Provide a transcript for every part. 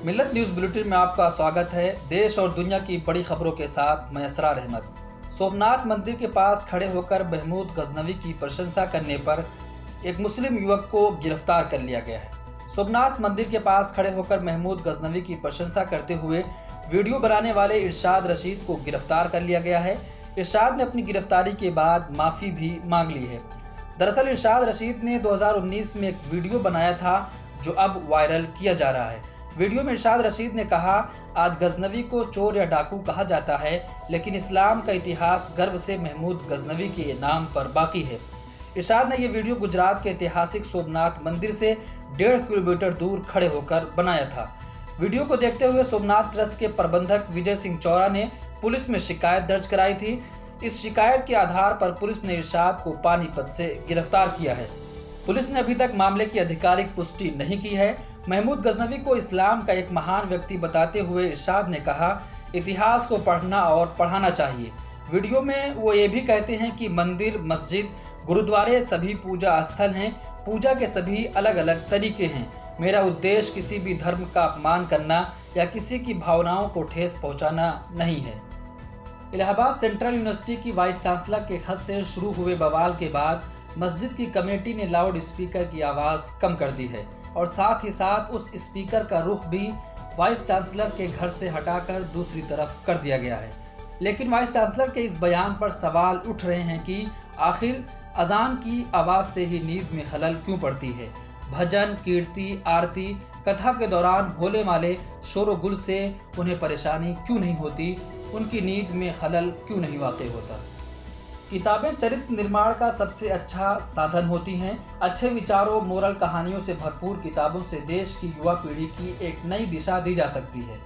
मिल्लत news bulletin में आपका स्वागत है। देश और दुनिया की बड़ी खबरों के साथ मैं असरार अहमद। सोमनाथ मंदिर के पास खड़े होकर महमूद गजनवी की प्रशंसा करने पर एक मुस्लिम युवक को गिरफ्तार कर लिया गया है। सोमनाथ मंदिर के पास खड़े होकर महमूद गजनवी की प्रशंसा करते हुए वीडियो बनाने वाले इरशाद रशीद को गिरफ्तार कर लिया गया है। इरशाद ने अपनी गिरफ्तारी के बाद माफ़ी भी मांग ली है। दरअसल इरशाद रशीद ने 2019 में एक वीडियो बनाया था जो अब वायरल किया जा रहा है। वीडियो में इरशाद रशीद ने कहा, आज गजनवी को चोर या डाकू कहा जाता है, लेकिन इस्लाम का इतिहास गर्व से महमूद गजनवी के नाम पर बाकी है। इरशाद ने यह वीडियो गुजरात के ऐतिहासिक सोमनाथ मंदिर से 1.5 किलोमीटर दूर खड़े होकर बनाया था। वीडियो को देखते हुए सोमनाथ ट्रस्ट के प्रबंधक विजय सिंह चौरा ने पुलिस में शिकायत दर्ज कराई थी। इस शिकायत के आधार पर पुलिस ने इरशाद को पानीपत से गिरफ्तार किया है। पुलिस ने अभी तक मामले की आधिकारिक पुष्टि नहीं की है। महमूद गजनवी को इस्लाम का एक महान व्यक्ति बताते हुए इरशाद ने कहा, इतिहास को पढ़ना और पढ़ाना चाहिए। वीडियो में वो ये भी कहते हैं कि मंदिर, मस्जिद, गुरुद्वारे सभी पूजा स्थल हैं। पूजा के सभी अलग अलग तरीके हैं। मेरा उद्देश्य किसी भी धर्म का अपमान करना या किसी की भावनाओं को ठेस पहुंचाना नहीं है। इलाहाबाद सेंट्रल यूनिवर्सिटी की वाइस चांसलर के खत से शुरू हुए बवाल के बाद मस्जिद की कमेटी ने लाउड स्पीकर की आवाज़ कम कर दी है और साथ ही साथ उस स्पीकर का रुख भी वाइस चांसलर के घर से हटाकर दूसरी तरफ कर दिया गया है। लेकिन वाइस चांसलर के इस बयान पर सवाल उठ रहे हैं कि आखिर अजान की आवाज़ से ही नींद में खलल क्यों पड़ती है। भजन, कीर्ति, आरती, कथा के दौरान होले माले शोर गुल से उन्हें परेशानी क्यों नहीं होती, उनकी नींद में खलल क्यों नहीं वाक़ई होता। किताबें चरित्र निर्माण का सबसे अच्छा साधन होती हैं। अच्छे विचारों, मोरल कहानियों से भरपूर किताबों से देश की युवा पीढ़ी की एक नई दिशा दी जा सकती है।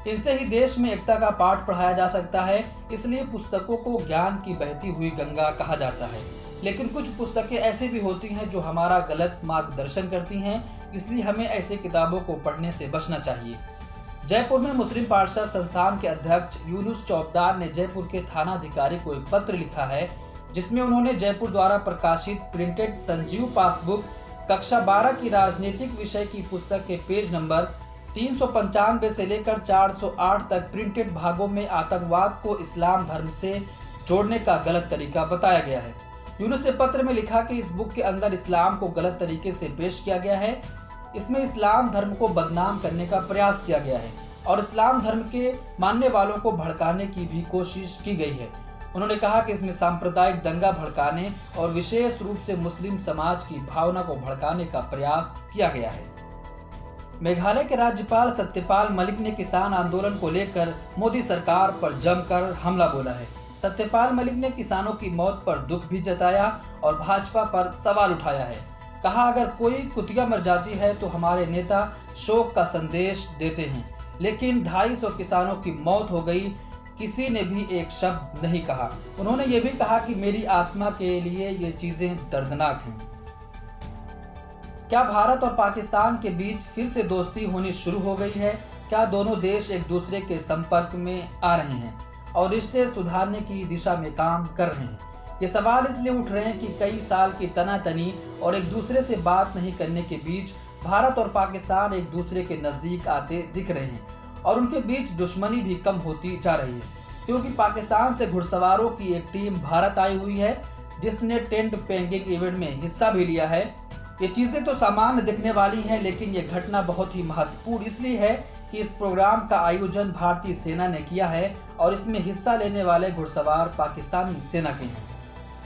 इनसे ही देश में एकता का पाठ पढ़ाया जा सकता है। इसलिए पुस्तकों को ज्ञान की बहती हुई गंगा कहा जाता है। लेकिन कुछ पुस्तकें ऐसी भी होती हैं जो हमारा गलत मार्गदर्शन करती हैं, इसलिए हमें ऐसी किताबों को पढ़ने से बचना चाहिए। जयपुर में मुस्लिम पाठशाला संस्थान के अध्यक्ष यूनुस चौबदार ने जयपुर के थाना अधिकारी को एक पत्र लिखा है, जिसमें उन्होंने जयपुर द्वारा प्रकाशित प्रिंटेड संजीव पासबुक कक्षा 12 की राजनीतिक विषय की पुस्तक के पेज नंबर 395 से लेकर 408 तक प्रिंटेड भागों में आतंकवाद को इस्लाम धर्म से जोड़ने का गलत तरीका बताया गया है। यूनुस ने पत्र में लिखा कि इस बुक के अंदर इस्लाम को गलत तरीके से पेश किया गया है। इसमें इस्लाम धर्म को बदनाम करने का प्रयास किया गया है और इस्लाम धर्म के मानने वालों को भड़काने की भी कोशिश की गई है। उन्होंने कहा कि इसमें सांप्रदायिक दंगा भड़काने और विशेष रूप से मुस्लिम समाज की भावना को भड़काने का प्रयास किया गया है। मेघालय के राज्यपाल सत्यपाल मलिक ने किसान आंदोलन को लेकर मोदी सरकार पर जमकर हमला बोला है। सत्यपाल मलिक ने किसानों की मौत पर दुख भी जताया और भाजपा पर सवाल उठाया है। कहा, अगर कोई कुतिया मर जाती है तो हमारे नेता शोक का संदेश देते हैं, लेकिन 250 किसानों की मौत हो गई, किसी ने भी एक शब्द नहीं कहा। उन्होंने ये भी कहा कि मेरी आत्मा के लिए ये चीज़ें दर्दनाक हैं। क्या भारत और पाकिस्तान के बीच फिर से दोस्ती होनी शुरू हो गई है? क्या दोनों देश एक दूसरे के संपर्क में आ रहे हैं और रिश्ते सुधारने की दिशा में काम कर रहे हैं? ये सवाल इसलिए उठ रहे हैं कि कई साल की तनातनी और एक दूसरे से बात नहीं करने के बीच भारत और पाकिस्तान एक दूसरे के नज़दीक आते दिख रहे हैं और उनके बीच दुश्मनी भी कम होती जा रही है, क्योंकि पाकिस्तान से घुड़सवारों की एक टीम भारत आई हुई है, जिसने टेंट पेंगिंग इवेंट में हिस्सा भी लिया है। ये चीज़ें तो सामान्य दिखने वाली हैं, लेकिन ये घटना बहुत ही महत्वपूर्ण इसलिए है कि इस प्रोग्राम का आयोजन भारतीय सेना ने किया है और इसमें हिस्सा लेने वाले घुड़सवार पाकिस्तानी सेना के हैं।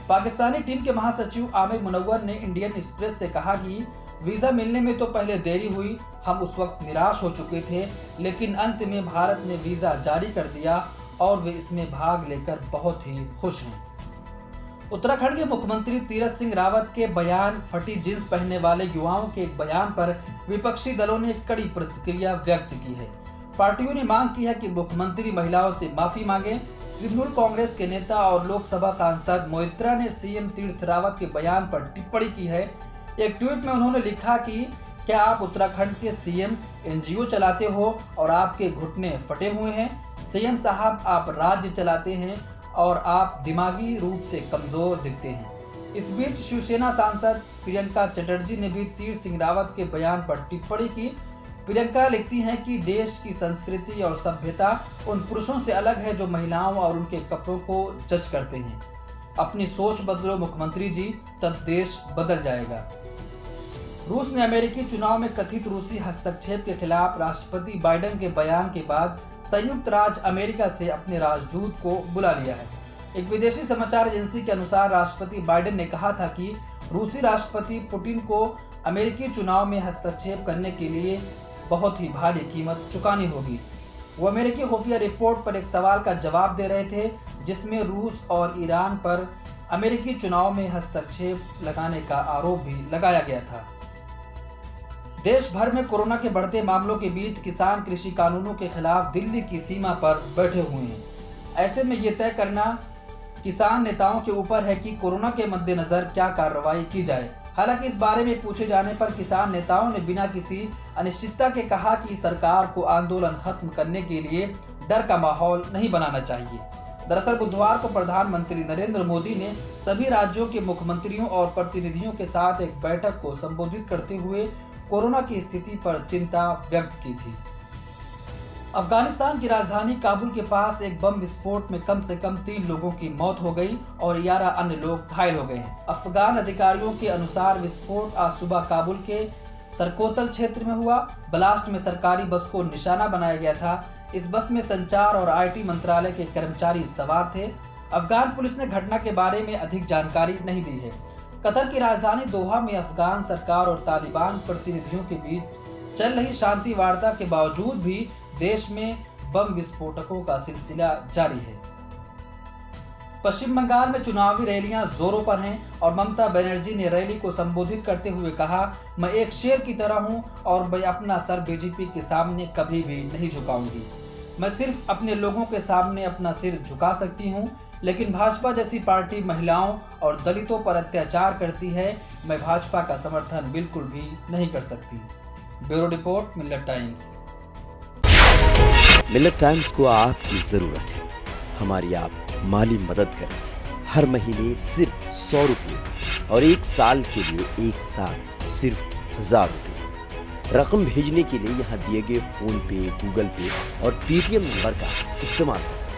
पाकिस्तानी टीम के महासचिव आमिर मुनव्वर ने इंडियन एक्सप्रेस से कहा कि वीज़ा मिलने में तो पहले देरी हुई, हम उस वक्त निराश हो चुके थे, लेकिन अंत में भारत ने वीज़ा जारी कर दिया और वे इसमें भाग लेकर बहुत ही खुश हैं। उत्तराखंड के मुख्यमंत्री तीरथ सिंह रावत के बयान, फटी जींस पहनने वाले युवाओं के एक बयान पर विपक्षी दलों ने कड़ी प्रतिक्रिया व्यक्त की है। पार्टियों ने मांग की है कि मुख्यमंत्री महिलाओं से माफ़ी मांगे। तृणमूल कांग्रेस के नेता और लोकसभा सांसद मोइत्रा ने सीएम तीरथ रावत के बयान पर टिप्पणी की है। एक ट्वीट में उन्होंने लिखा कि क्या आप उत्तराखंड के सीएम एनजीओ चलाते हो और आपके घुटने फटे हुए हैं? सीएम साहब, आप राज्य चलाते हैं और आप दिमागी रूप से कमज़ोर दिखते हैं। इस बीच शिवसेना सांसद प्रियंका चटर्जी ने भी तीरथ सिंह रावत के बयान पर टिप्पणी की। प्रियंका लिखती हैं कि देश की संस्कृति और सभ्यता उन पुरुषों से अलग है जो महिलाओं और उनके कपड़ों को जज करते हैं। अपनी सोच बदलो मुख्यमंत्री जी, तब देश बदल जाएगा। रूस ने अमेरिकी चुनाव में कथित रूसी हस्तक्षेप के खिलाफ राष्ट्रपति बाइडेन के बयान के बाद संयुक्त राज्य अमेरिका से अपने राजदूत को बुला लिया है। एक विदेशी समाचार एजेंसी के अनुसार राष्ट्रपति बाइडेन ने कहा था कि रूसी राष्ट्रपति पुतिन को अमेरिकी चुनाव में हस्तक्षेप करने के लिए बहुत ही भारी कीमत चुकानी होगी। वो अमेरिकी खुफिया रिपोर्ट पर एक सवाल का जवाब दे रहे थे, जिसमें रूस और ईरान पर अमेरिकी चुनाव में हस्तक्षेप लगाने का आरोप भी लगाया गया था। देश भर में कोरोना के बढ़ते मामलों के बीच किसान कृषि कानूनों के खिलाफ दिल्ली की सीमा पर बैठे हुए हैं। ऐसे में ये तय करना किसान नेताओं के ऊपर है कि कोरोना के मद्देनजर क्या कार्रवाई की जाए। हालांकि इस बारे में पूछे जाने पर किसान नेताओं ने बिना किसी अनिश्चितता के कहा कि सरकार को आंदोलन खत्म करने के लिए डर का माहौल नहीं बनाना चाहिए। दरअसल बुधवार को प्रधानमंत्री नरेंद्र मोदी ने सभी राज्यों के मुख्यमंत्रियों और प्रतिनिधियों के साथ एक बैठक को संबोधित करते हुए कोरोना की स्थिति पर चिंता व्यक्त की थी। अफगानिस्तान की राजधानी काबुल के पास एक बम विस्फोट में कम से कम 3 लोगों की मौत हो गई और 11 अन्य लोग घायल हो गए हैं। अफगान अधिकारियों के अनुसार विस्फोट आज सुबह काबुल के सरकोतल क्षेत्र में हुआ। ब्लास्ट में सरकारी बस को निशाना बनाया गया था। इस बस में संचार और IT मंत्रालय के कर्मचारी सवार थे। अफगान पुलिस ने घटना के बारे में अधिक जानकारी नहीं दी है। कतर की राजधानी दोहा में अफगान सरकार और तालिबान प्रतिनिधियों के बीच चल रही शांति वार्ता के बावजूद भी देश में बम विस्फोटकों का सिलसिला जारी है। पश्चिम बंगाल में चुनावी रैलियां जोरों पर हैं और ममता बनर्जी ने रैली को संबोधित करते हुए कहा, मैं एक शेर की तरह हूं और मैं अपना सर बीजेपी के सामने कभी भी नहीं झुकाऊंगी। मैं सिर्फ अपने लोगों के सामने अपना सिर झुका सकती हूं, लेकिन भाजपा जैसी पार्टी महिलाओं और दलितों पर अत्याचार करती है। मैं भाजपा का समर्थन बिल्कुल भी नहीं कर सकती। ब्यूरो रिपोर्ट, मिल्लत टाइम्स। मिल्लत टाइम्स को आपकी जरूरत है। हमारी आप माली मदद करें। हर महीने सिर्फ 100 रुपये और 1 साल के लिए एक साल सिर्फ 1000 रुपये। रकम भेजने के लिए यहाँ दिए गए फोन पे, गूगल पे और पेटीएम नंबर का इस्तेमाल कर सकते हैं।